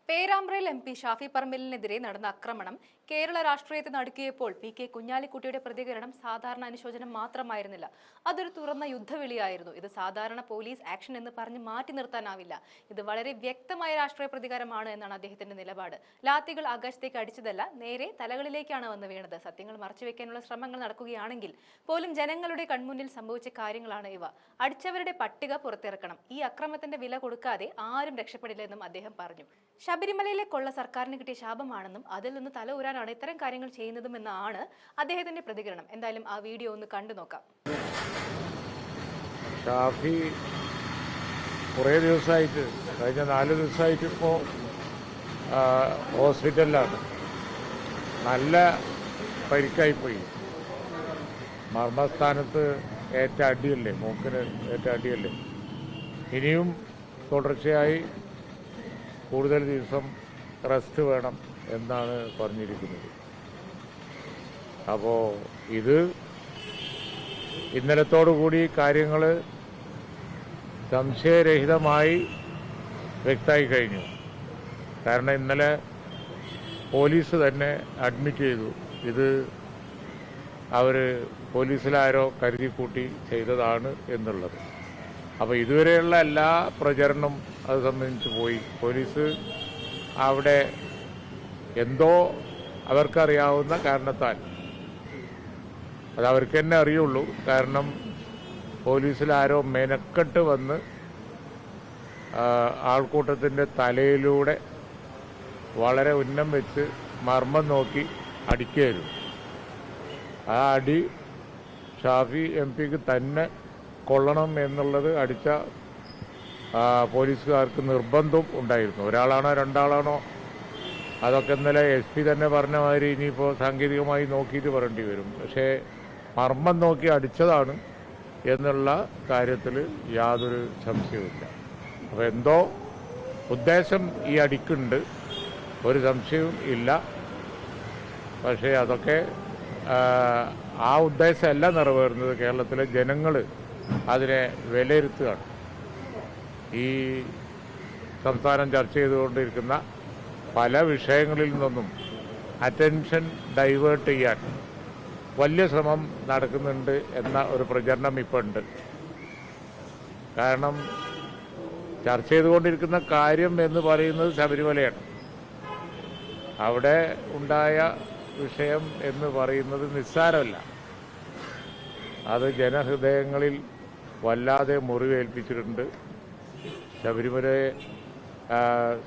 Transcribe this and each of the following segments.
പേരാമ്പ്രയിൽ MP Shafi പറമ്പിലിനെതിരെ നടന്ന ആക്രമണം കേരള രാഷ്ട്രീയത്തെ നടുക്കിയപ്പോൾ PK കുഞ്ഞാലിക്കുട്ടിയുടെ പ്രതികരണം സാധാരണ അനുശോചനം മാത്രമായിരുന്നില്ല. അതൊരു തുറന്ന യുദ്ധവിളിയായിരുന്നു. ഇത് സാധാരണ പോലീസ് ആക്ഷൻ എന്ന് പറഞ്ഞ് മാറ്റി നിർത്താനാവില്ല. ഇത് വളരെ വ്യക്തമായ രാഷ്ട്രീയ പ്രതികാരമാണ് എന്നാണ് അദ്ദേഹത്തിന്റെ നിലപാട്. ലാത്തികൾ ആകാശത്തേക്ക് അടിച്ചതല്ല, നേരെ തലകളിലേക്കാണ് വന്ന് വീണത്. സത്യങ്ങൾ മറച്ചുവെക്കാനുള്ള ശ്രമങ്ങൾ നടക്കുകയാണെങ്കിൽ പോലും ജനങ്ങളുടെ കൺമുന്നിൽ സംഭവിച്ച കാര്യങ്ങളാണ് ഇവ. അടിച്ചവരുടെ പട്ടിക പുറത്തിറക്കണം. ഈ അക്രമത്തിന്റെ വില കൊടുക്കാതെ ആരും രക്ഷപ്പെടില്ലെന്നും അദ്ദേഹം പറഞ്ഞു. ശബരിമലയിലെ കൊള്ള സർക്കാരിന് കിട്ടിയ ശാപമാണെന്നും അതിൽ നിന്ന് തല ഊരാനാണ് ഇത്തരം കാര്യങ്ങൾ ചെയ്യുന്നതും എന്നാണ് അദ്ദേഹത്തിന്റെ പ്രതികരണം. എന്തായാലും ആ വീഡിയോ ഒന്ന് കണ്ടു നോക്കാം. ഷാഫി കുറേ ദിവസമായിട്ട്, കഴിഞ്ഞ 4 ദിവസമായിട്ട് ഇപ്പോൾ ഹോസ്പിറ്റലിലാണ്. നല്ല പരിക്കായിപ്പോയി. മർമ്മസ്ഥാനത്ത് ഏറ്റ അടിയല്ലേ, മൂക്കിന് ഏറ്റ അടിയല്ലേ. ഇനിയും തുടർച്ചയായി കൂടുതൽ ദിവസം റെസ്റ്റ് വേണം എന്നാണ് പറഞ്ഞിരിക്കുന്നത്. അപ്പോൾ ഇത് ഇന്നലത്തോടുകൂടി കാര്യങ്ങൾ സംശയരഹിതമായി വ്യക്തമായി കഴിഞ്ഞു. കാരണം ഇന്നലെ പോലീസ് തന്നെ അഡ്മിറ്റ് ചെയ്തു ഇത് അവർ പോലീസിലാരോ കരുതിക്കൂട്ടി ചെയ്തതാണ് എന്നുള്ളത്. അപ്പോൾ ഇതുവരെയുള്ള എല്ലാ പ്രചരണം അത് സംബന്ധിച്ച് പോയി. പോലീസ് അവിടെ എന്തോ അവർക്കറിയാവുന്ന കാരണത്താൽ, അത് അവർക്ക് തന്നെ അറിയുള്ളൂ, കാരണം പോലീസിലാരോ മെനക്കെട്ട് വന്ന് ആൾക്കൂട്ടത്തിൻ്റെ തലയിലൂടെ വളരെ ഉന്നം വെച്ച് മർമ്മം നോക്കി അടിക്കുകയായിരുന്നു. ആ അടി ഷാഫി MP തന്നെ കൊള്ളണം എന്നുള്ളത് അടിച്ച പോലീസുകാർക്ക് നിർബന്ധം ഉണ്ടായിരുന്നു. ഒരാളാണോ രണ്ടാളാണോ അതൊക്കെ ഇന്നലെ SP തന്നെ പറഞ്ഞ മാതിരി ഇനിയിപ്പോൾ സാങ്കേതികമായി നോക്കിയിട്ട് പറയേണ്ടി വരും. പക്ഷേ മർമ്മം നോക്കി അടിച്ചതാണ് എന്നുള്ള കാര്യത്തിൽ യാതൊരു സംശയവുമില്ല. അപ്പോൾ എന്തോ ഉദ്ദേശം ഈ അടിക്കുണ്ട്, ഒരു സംശയവും ഇല്ല. പക്ഷേ അതൊക്കെ ആ ഉദ്ദേശമല്ല നിറവേറുന്നത്. കേരളത്തിലെ ജനങ്ങൾ അതിനെ വിലയിരുത്തുകയാണ്. ഈ സംസ്ഥാനം ചർച്ച ചെയ്തുകൊണ്ടിരിക്കുന്ന പല വിഷയങ്ങളിൽ നിന്നും അറ്റൻഷൻ ഡൈവേർട്ട് ചെയ്യാൻ വലിയ ശ്രമം നടക്കുന്നുണ്ട് എന്ന ഒരു പ്രചരണം ഇപ്പോൾ ഉണ്ട്. കാരണം ചർച്ച ചെയ്തുകൊണ്ടിരിക്കുന്ന കാര്യം എന്ന് പറയുന്നത് ശബരിമലയാണ്. അവിടെ ഉണ്ടായ വിഷയം എന്ന് പറയുന്നത് നിസ്സാരമല്ല. അത് ജനഹൃദയങ്ങളിൽ വല്ലാതെ മുറിവേൽപ്പിച്ചിട്ടുണ്ട്. ശബരിമലയെ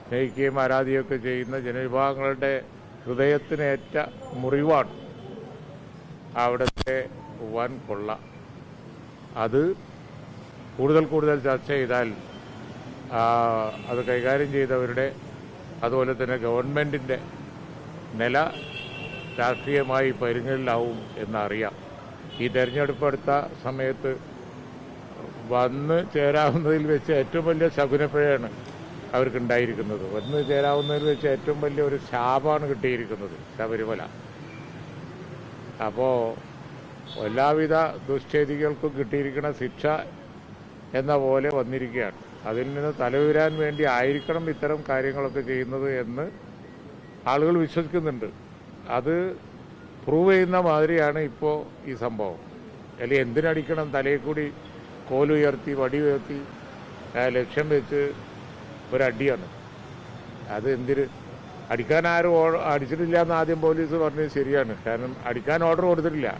സ്നേഹിക്കുകയും ആരാധിക്കുകയൊക്കെ ചെയ്യുന്ന ജനവിഭാഗങ്ങളുടെ ഹൃദയത്തിനേറ്റ മുറിവാണ് അവിടുത്തെ വൻ കൊള്ള. അത് കൂടുതൽ ചർച്ച ചെയ്താൽ അത് കൈകാര്യം ചെയ്തവരുടെ, അതുപോലെ തന്നെ ഗവൺമെൻറ്റിൻ്റെ നില രാഷ്ട്രീയമായി പരുങ്ങലിലാവും എന്നറിയാം. ഈ തെരഞ്ഞെടുപ്പ് അടുത്ത സമയത്ത് വന്ന് ചേരാവുന്നതിൽ വെച്ച് ഏറ്റവും വലിയ ശകുനപ്പിഴയാണ് അവർക്കുണ്ടായിരിക്കുന്നത്. വന്ന് ചേരാവുന്നതിൽ വെച്ച് ഏറ്റവും വലിയ ഒരു ശാപമാണ് കിട്ടിയിരിക്കുന്നത് ശബരിമല. അപ്പോൾ എല്ലാവിധ ദുഷ്ചേതികൾക്കും കിട്ടിയിരിക്കുന്ന ശിക്ഷ എന്ന പോലെ വന്നിരിക്കുകയാണ്. അതിൽ നിന്ന് തലയുരാൻ വേണ്ടി ആയിരിക്കണം ഇത്തരം കാര്യങ്ങളൊക്കെ ചെയ്യുന്നത് എന്ന് ആളുകൾ വിശ്വസിക്കുന്നുണ്ട്. അത് പ്രൂവ് ചെയ്യുന്ന മാതിരിയാണ് ഇപ്പോൾ ഈ സംഭവം. അല്ലെങ്കിൽ എന്തിനടിക്കണം? തലയിൽ കൂടി കോലുയർത്തി വടി ഉയർത്തി ലക്ഷ്യം വെച്ച് ഒരടിയാണ്. അത് എന്തിന് അടിക്കാൻ ആരും അടിച്ചിട്ടില്ല എന്ന് ആദ്യം പോലീസ് പറഞ്ഞത് ശരിയാണ്. കാരണം അടിക്കാൻ ഓർഡർ കൊടുത്തിട്ടില്ല,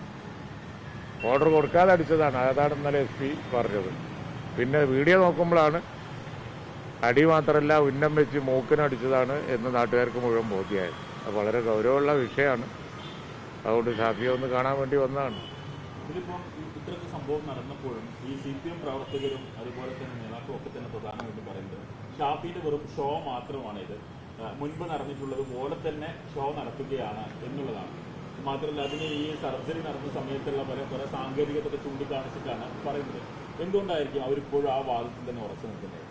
ഓർഡർ കൊടുക്കാതെ അടിച്ചതാണ്. അതാണ് ഇന്നലെ SP പറഞ്ഞത്. പിന്നെ വീഡിയോ നോക്കുമ്പോഴാണ് അടി മാത്രമല്ല ഉന്നം വെച്ച് മൂക്കിനടിച്ചതാണ് എന്ന് നാട്ടുകാർക്ക് മുഴുവൻ ബോധ്യമായത്. അത് വളരെ ഗൗരവമുള്ള വിഷയമാണ്. അതുകൊണ്ട് ഷാഫിയെ ഒന്ന് കാണാൻ വേണ്ടി വന്നതാണ്. ഇതിലിപ്പം ഇത്രയൊക്കെ സംഭവം നടന്നപ്പോഴും ഈ CPM പ്രവർത്തകരും അതുപോലെ തന്നെ നേതാക്കളും ഒക്കെ തന്നെ പ്രധാനമായിട്ട് പറയുന്നത് ഷാഫിയുടെ വെറും ഷോ മാത്രമാണ് ഇത്, മുൻപ് നടന്നിട്ടുള്ളത് പോലെ തന്നെ ഷോ നടത്തുകയാണ് എന്നുള്ളതാണ്. മാത്രമല്ല അതിന് ഈ സർജറി നടന്ന സമയത്തുള്ള പല സാങ്കേതികത ചൂണ്ടിക്കാണിച്ചിട്ടാണ് പറയുന്നത്. എന്തുകൊണ്ടായിരിക്കും അവരിപ്പോഴും ആ വാദത്തിൽ തന്നെ ഉറച്ചു നിൽക്കുന്നത്?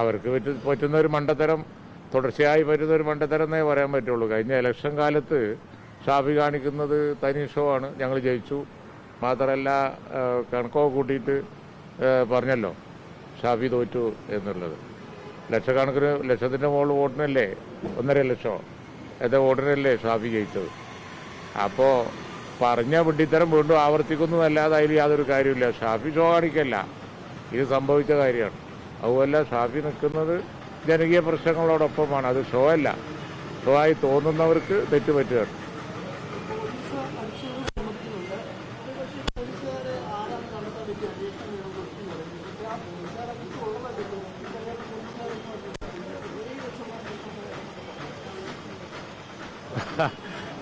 അവർക്ക് പറ്റുന്ന ഒരു മണ്ടത്തരം, തുടർച്ചയായി പറ്റുന്ന ഒരു മണ്ടത്തരം എന്നേ പറയാൻ പറ്റുള്ളൂ. കഴിഞ്ഞ ഇലക്ഷൻ കാലത്ത് ഷാഫി കാണിക്കുന്നത് തനി ഷോ ആണ്. ഞങ്ങൾ ജയിച്ചു, മാത്രമല്ല കണക്കോ കൂട്ടിയിട്ട് പറഞ്ഞല്ലോ ഷാഫി തോറ്റു എന്നുള്ളത്. ലക്ഷക്കണക്കിന് ലക്ഷത്തിൻ്റെ മുകളിൽ വോട്ടിനല്ലേ 1.5 ലക്ഷം എത്ര വോട്ടിനല്ലേ ഷാഫി ജയിച്ചത്. അപ്പോൾ പറഞ്ഞ വിഡ്ഢിത്തരം വീണ്ടും ആവർത്തിക്കുന്നതല്ലാതെ അതിൽ യാതൊരു കാര്യമില്ല. ഷാഫി ഷോ കാണിക്കല്ല, ഇത് സംഭവിച്ച കാര്യമാണ്. അതുപോലെ ഷാഫി നിൽക്കുന്നത് ജനകീയ പ്രശ്നങ്ങളോടൊപ്പമാണ്. അത് ഷോ അല്ല. ഷോ ആയി തോന്നുന്നവർക്ക് തെറ്റുപറ്റുകയാണ്.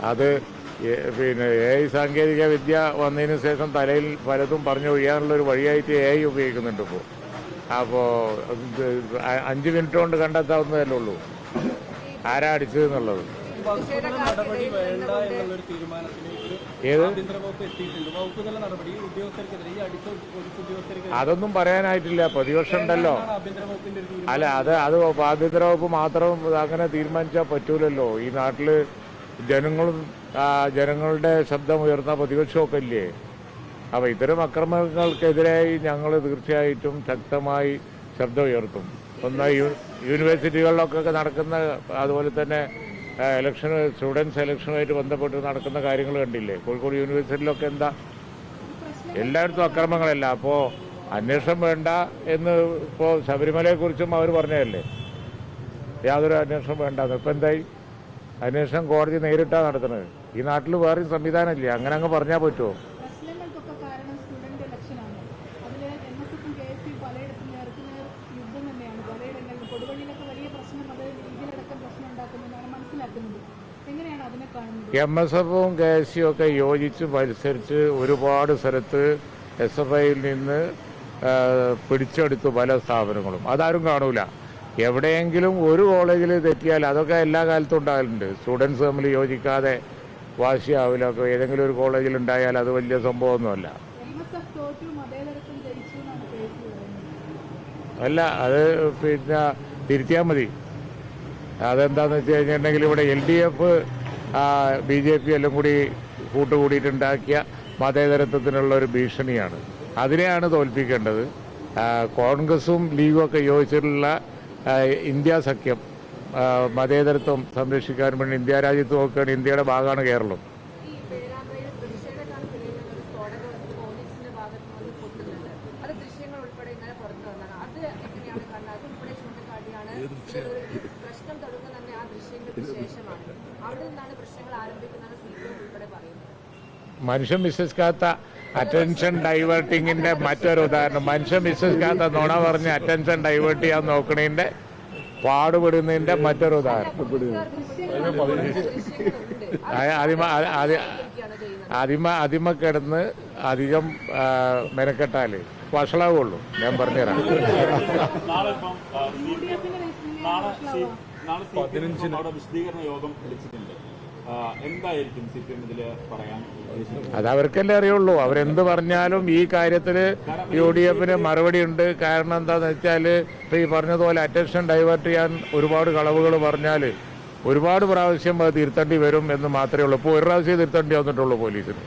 അത് പിന്നെ AI സാങ്കേതിക വിദ്യ വന്നതിന് ശേഷം തലയിൽ പലതും പറഞ്ഞൊഴിയാനുള്ളൊരു വഴിയായിട്ട് AI ഉപയോഗിക്കുന്നുണ്ട് ഇപ്പോൾ. അപ്പോൾ 5 മിനിറ്റ് കൊണ്ട് കണ്ടെത്താവുന്നതല്ലേ ഉള്ളൂ ആരാ അടിച്ചതെന്നുള്ളത്. ഏത് അതൊന്നും പറയാനായിട്ടില്ല. പ്രതിപക്ഷം ഉണ്ടല്ലോ. അല്ല, അത് ആഭ്യന്തര വകുപ്പ് മാത്രം അങ്ങനെ തീരുമാനിച്ചാൽ പറ്റൂലല്ലോ. ഈ നാട്ടിൽ ജനങ്ങളുടെ ശബ്ദം ഉയർന്ന പ്രതിപക്ഷമൊക്കെ ഇല്ലേ. അപ്പോൾ ഇത്തരം അക്രമങ്ങൾക്കെതിരായി ഞങ്ങൾ തീർച്ചയായിട്ടും ശക്തമായി ശബ്ദം ഉയർത്തും. ഒന്ന് യൂണിവേഴ്സിറ്റികളിലൊക്കെ നടക്കുന്ന, അതുപോലെ തന്നെ സ്റ്റുഡൻസ് ഇലക്ഷനുമായിട്ട് ബന്ധപ്പെട്ട് നടക്കുന്ന കാര്യങ്ങൾ കണ്ടില്ലേ. കോഴിക്കോട് യൂണിവേഴ്സിറ്റിയിലൊക്കെ എന്താ, എല്ലായിടത്തും അക്രമങ്ങളല്ല. അപ്പോൾ അന്വേഷണം വേണ്ട എന്ന് ഇപ്പോൾ ശബരിമലയെക്കുറിച്ചും അവർ പറഞ്ഞതല്ലേ, യാതൊരു അന്വേഷണം വേണ്ടെന്ന്. ഇപ്പം എന്തായി? അന്വേഷണം കോടതി നേരിട്ടാണ് നടത്തുന്നത്. ഈ നാട്ടിൽ വേറെയും സംവിധാനമില്ല. അങ്ങനെ അങ്ങ് പറഞ്ഞാൽ പറ്റുമോ? MSFും KSU ഒക്കെ യോജിച്ച് മത്സരിച്ച് ഒരുപാട് സ്ഥലത്ത് SFIയിൽ നിന്ന് പിടിച്ചെടുത്തു പല സ്ഥാപനങ്ങളും. അതാരും കാണൂല. എവിടെയെങ്കിലും ഒരു കോളേജിൽ തെറ്റിയാൽ അതൊക്കെ എല്ലാ കാലത്തും ഉണ്ടാകലുണ്ട്. സ്റ്റുഡൻസ് തമ്മിൽ യോജിക്കാതെ വാശിയാവില്ല. ഒക്കെ ഏതെങ്കിലും ഒരു കോളേജിൽ ഉണ്ടായാൽ അത് വലിയ സംഭവമൊന്നുമല്ല. അല്ല, അത് പിന്നെ തിരുത്തിയാൽ മതി. അതെന്താണെന്ന് വെച്ച് കഴിഞ്ഞിട്ടുണ്ടെങ്കിൽ ഇവിടെ LDF BJP എല്ലാം കൂടി കൂട്ടുകൂടിയിട്ടുണ്ടാക്കിയ മതേതരത്വത്തിനുള്ള ഒരു ഭീഷണിയാണ്. അതിനെയാണ് തോൽപ്പിക്കേണ്ടത്. കോൺഗ്രസും ലീഗും ഒക്കെ യോജിച്ചിട്ടുള്ള ഇന്ത്യ സഖ്യം മതേതരത്വം സംരക്ഷിക്കാൻ വേണ്ടി ഇന്ത്യ രാജ്യത്ത് നോക്കുകയാണ്. ഇന്ത്യയുടെ ഭാഗമാണ് കേരളം. മനുഷ്യൻ വിശ്വസിക്കാത്ത അറ്റൻഷൻ ഡൈവേർട്ടിങ്ങിന്റെ മറ്റൊരു ഉദാഹരണം. മനുഷ്യൻ വിശ്വസിക്കാത്ത നുണ പറഞ്ഞ് അറ്റൻഷൻ ഡൈവേർട്ട് ചെയ്യാൻ നോക്കണതിന്റെ പാടുപെടുന്നതിന്റെ മറ്റൊരു ഉദാഹരണം. അതിമ കിടന്ന് അധികം മെനക്കെട്ടാല് വഷളാവുള്ളൂ. ഞാൻ പറഞ്ഞുതരാം. വിശദീകരണ യോഗം വിളിച്ചിട്ടുണ്ട്. എന്തായിരിക്കും CPM ഇതിൽ പറയാൻ? അതവർക്കല്ലേ അറിയുള്ളൂ. അവരെന്ത് പറഞ്ഞാലും ഈ കാര്യത്തിൽ UDFന് മറുപടി ഉണ്ട്. കാരണം എന്താണെന്ന് വെച്ചാൽ ഇപ്പോൾ ഈ പറഞ്ഞതുപോലെ അറ്റൻഷൻ ഡൈവേർട്ട് ചെയ്യാൻ ഒരുപാട് കളവുകൾ പറഞ്ഞാൽ ഒരുപാട് പ്രാവശ്യം അത് തിരുത്തേണ്ടി വരും എന്ന് മാത്രമേ ഉള്ളൂ. ഇപ്പോൾ ഒരു പ്രാവശ്യം തിരുത്തേണ്ടി വന്നിട്ടുള്ളൂ പോലീസിന്.